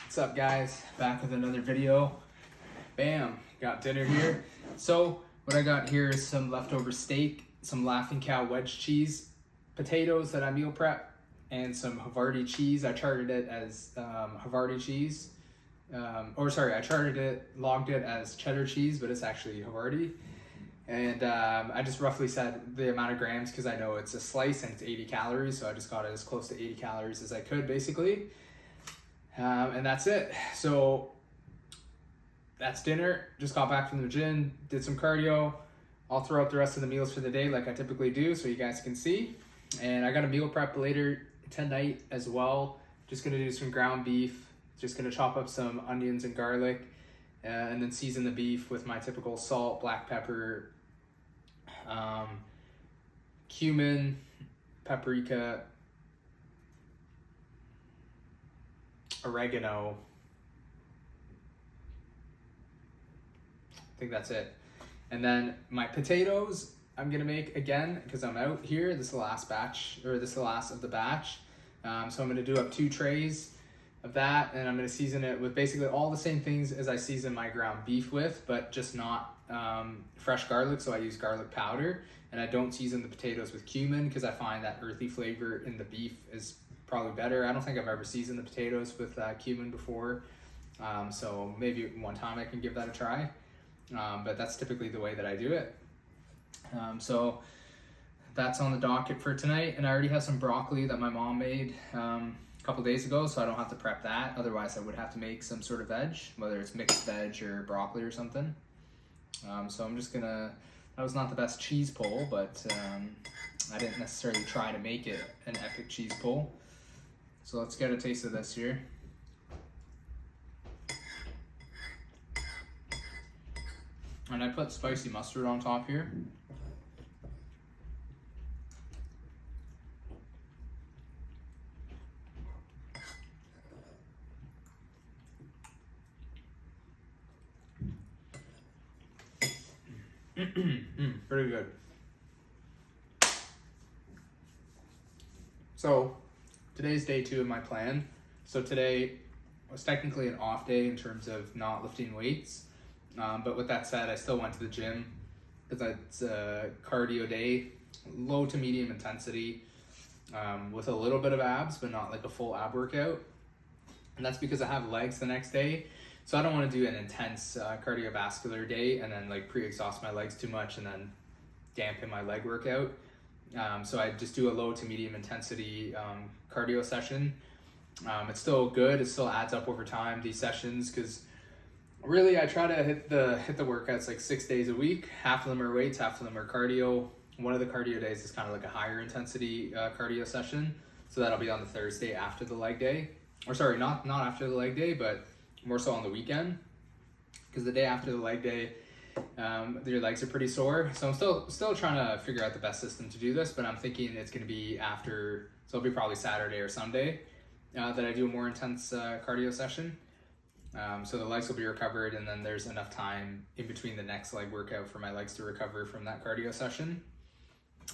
What's up, guys? Back with another video. Bam, got dinner here. So what I got here is some leftover steak, some Laughing Cow wedge cheese, potatoes that I meal prep, and some Havarti cheese. I charted it as Havarti cheese. Logged it as cheddar cheese, but it's actually Havarti. And I just roughly said the amount of grams because I know it's a slice and it's 80 calories, so I just got it as close to 80 calories as I could, basically. And that's it. So that's dinner. Just got back from the gym, did some cardio. I'll throw out the rest of the meals for the day like I typically do so you guys can see. And I got a meal prep later tonight as well. Just gonna do some ground beef. Just gonna chop up some onions and garlic and then season the beef with my typical salt, black pepper, cumin, paprika, oregano. I think that's it. And then my potatoes I'm gonna make again because I'm out here. This is the last batch, or this is the last of the batch. So I'm gonna do up 2 trays of that, and I'm gonna season it with basically all the same things as I season my ground beef with, but just not fresh garlic, so I use garlic powder, and I don't season the potatoes with cumin because I find that earthy flavor in the beef is probably better. I don't think I've ever seasoned the potatoes with cumin before, so maybe one time I can give that a try, but that's typically the way that I do it. So that's on the docket for tonight, and I already have some broccoli that my mom made a couple days ago, so I don't have to prep that. Otherwise I would have to make some sort of veg, whether it's mixed veg or broccoli or something. So I'm just gonna, that was not the best cheese pull, but I didn't necessarily try to make it an epic cheese pull. So let's get a taste of this here. And I put spicy mustard on top here. Pretty good. So today's day 2 of my plan. So today was technically an off day in terms of not lifting weights, but with that said, I still went to the gym because it's a cardio day, low to medium intensity, with a little bit of abs, but not like a full ab workout. And that's because I have legs the next day. So I don't want to do an intense cardiovascular day and then like pre-exhaust my legs too much and then dampen my leg workout. So I just do a low to medium intensity cardio session. It's still good. It still adds up over time, these sessions, because really I try to hit the workouts like 6 days a week. Half of them are weights, half of them are cardio. One of the cardio days is kind of like a higher intensity cardio session. So that'll be on the Thursday after the leg day. Or sorry, not after the leg day, but more so on the weekend, because the day after the leg day, your legs are pretty sore. So I'm still trying to figure out the best system to do this, but I'm thinking it's going to be after, so it'll be probably Saturday or Sunday that I do a more intense cardio session. So the legs will be recovered, and then there's enough time in between the next leg workout for my legs to recover from that cardio session.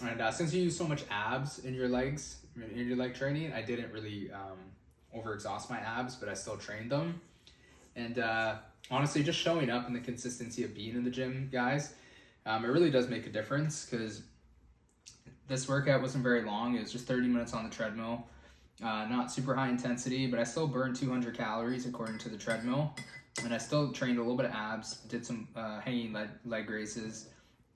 And since you use so much abs in your legs, in your leg training, I didn't really overexhaust my abs, but I still trained them. And honestly, just showing up and the consistency of being in the gym, guys, it really does make a difference, because this workout wasn't very long. It was just 30 minutes on the treadmill. Not super high intensity, but I still burned 200 calories according to the treadmill. And I still trained a little bit of abs, did some hanging leg raises,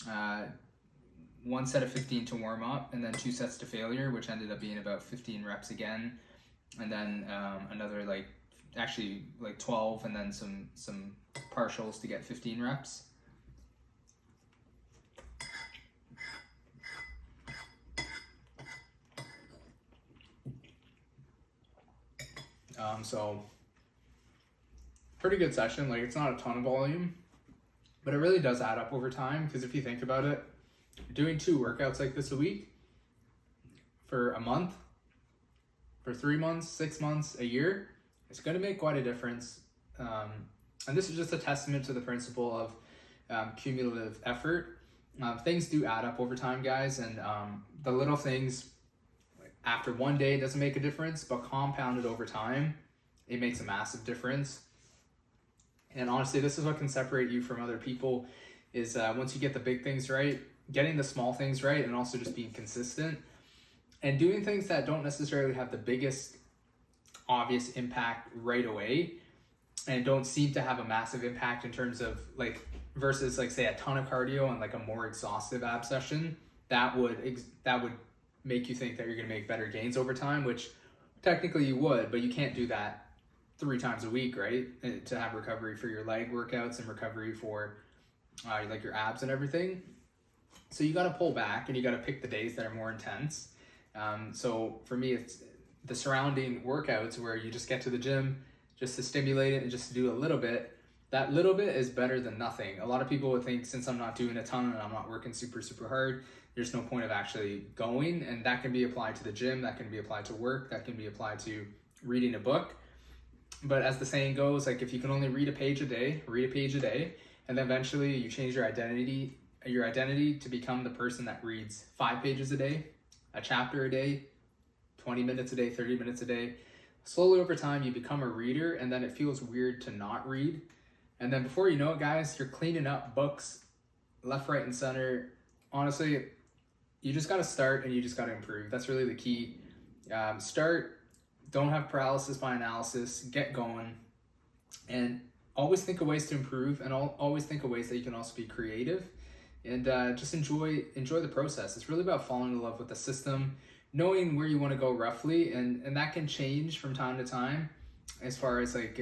1 set of 15 to warm up, and then 2 sets to failure, which ended up being about 15 reps again. And then another actually 12, and then some partials to get 15 reps. So pretty good session. Like, it's not a ton of volume, but it really does add up over time, because if you think about it, doing 2 workouts like this a week for a month, for 3 months, 6 months, a year, it's going to make quite a difference. And this is just a testament to the principle of cumulative effort. Things do add up over time, guys, and the little things, after one day it doesn't make a difference, but compounded over time, it makes a massive difference. And honestly, this is what can separate you from other people is once you get the big things right, getting the small things right, and also just being consistent and doing things that don't necessarily have the biggest obvious impact right away and don't seem to have a massive impact in terms of like versus like say a ton of cardio and like a more exhaustive ab session that would make you think that you're going to make better gains over time, which technically you would, but you can't do that 3 times a week, right? To have recovery for your leg workouts and recovery for like your abs and everything. So you got to pull back and you got to pick the days that are more intense. So for me, it's the surrounding workouts where you just get to the gym just to stimulate it and just to do a little bit. That little bit is better than nothing. A lot of people would think since I'm not doing a ton and I'm not working super hard, there's no point of actually going. And that can be applied to the gym, that can be applied to work, that can be applied to reading a book. But as the saying goes, like if you can only read a page a day, and then eventually you change your identity to become the person that reads 5 pages a day, a chapter a day, 20 minutes a day, 30 minutes a day. Slowly over time, you become a reader, and then it feels weird to not read. And then before you know it, guys, you're cleaning up books left, right, and center. Honestly, you just got to start and you just got to improve. That's really the key. Start, don't have paralysis by analysis, get going, and always think of ways to improve, and always think of ways that you can also be creative, and just enjoy the process. It's really about falling in love with the system, knowing where you want to go roughly, and that can change from time to time as far as like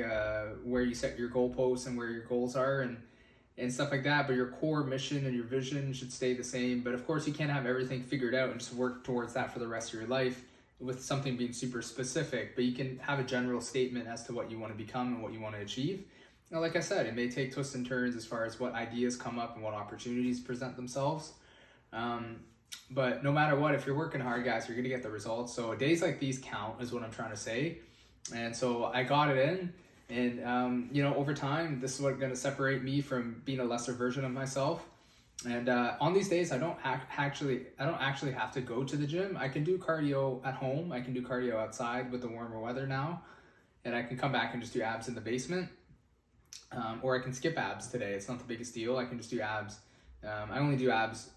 where you set your goalposts and where your goals are and stuff like that, but your core mission and your vision should stay the same. But of course you can't have everything figured out and just work towards that for the rest of your life with something being super specific, but you can have a general statement as to what you want to become and what you want to achieve. Now, like I said, it may take twists and turns as far as what ideas come up and what opportunities present themselves. But no matter what, if you're working hard, guys, you're going to get the results. So days like these count is what I'm trying to say. And so I got it in, and over time, this is what's going to separate me from being a lesser version of myself. And on these days, I don't actually have to go to the gym. I can do cardio at home. I can do cardio outside with the warmer weather now, and I can come back and just do abs in the basement. Or I can skip abs today. It's not the biggest deal. I can just do abs. I only do abs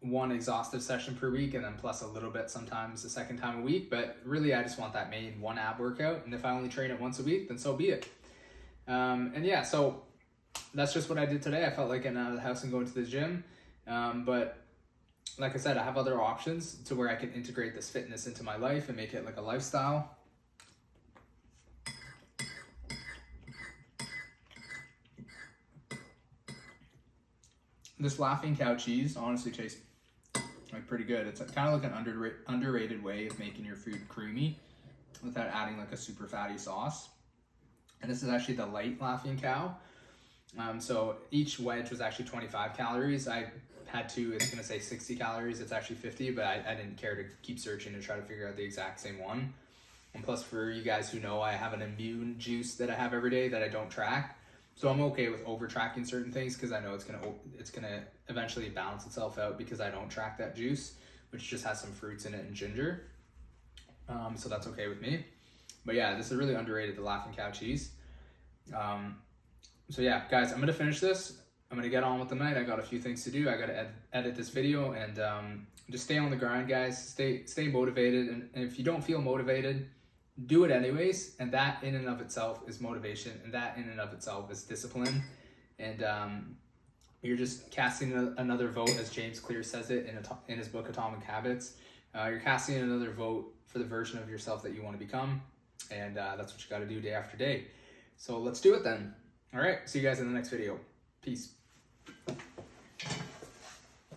1 exhaustive session per week, and then plus a little bit sometimes the second time a week. But really, I just want that main 1 ab workout. And if I only train it once a week, then so be it. And yeah, so that's just what I did today. I felt like getting out of the house and going to the gym. But like I said, I have other options to where I can integrate this fitness into my life and make it like a lifestyle. This Laughing Cow cheese honestly tastes like pretty good. It's kind of like an underrated way of making your food creamy without adding like a super fatty sauce. And this is actually the light Laughing Cow. So each wedge was actually 25 calories. I had two, it's gonna say 60 calories. It's actually 50, but I didn't care to keep searching to try to figure out the exact same one. And plus, for you guys who know, I have an immune juice that I have every day that I don't track. So I'm okay with over tracking certain things because I know it's gonna eventually balance itself out because I don't track that juice, which just has some fruits in it and ginger. So that's okay with me. But yeah, this is really underrated, the Laughing Cow cheese. So yeah, guys, I'm gonna finish this. I'm gonna get on with the night. I got a few things to do. I gotta edit this video, and just stay on the grind, guys. Stay motivated, and if you don't feel motivated, do it anyways. And that in and of itself is motivation, and that in and of itself is discipline. And you're just casting another vote, as James Clear says it in his book Atomic Habits. You're casting another vote for the version of yourself that you want to become, and that's what you got to do day after day. So let's do it then. All right, see you guys in the next video. Peace.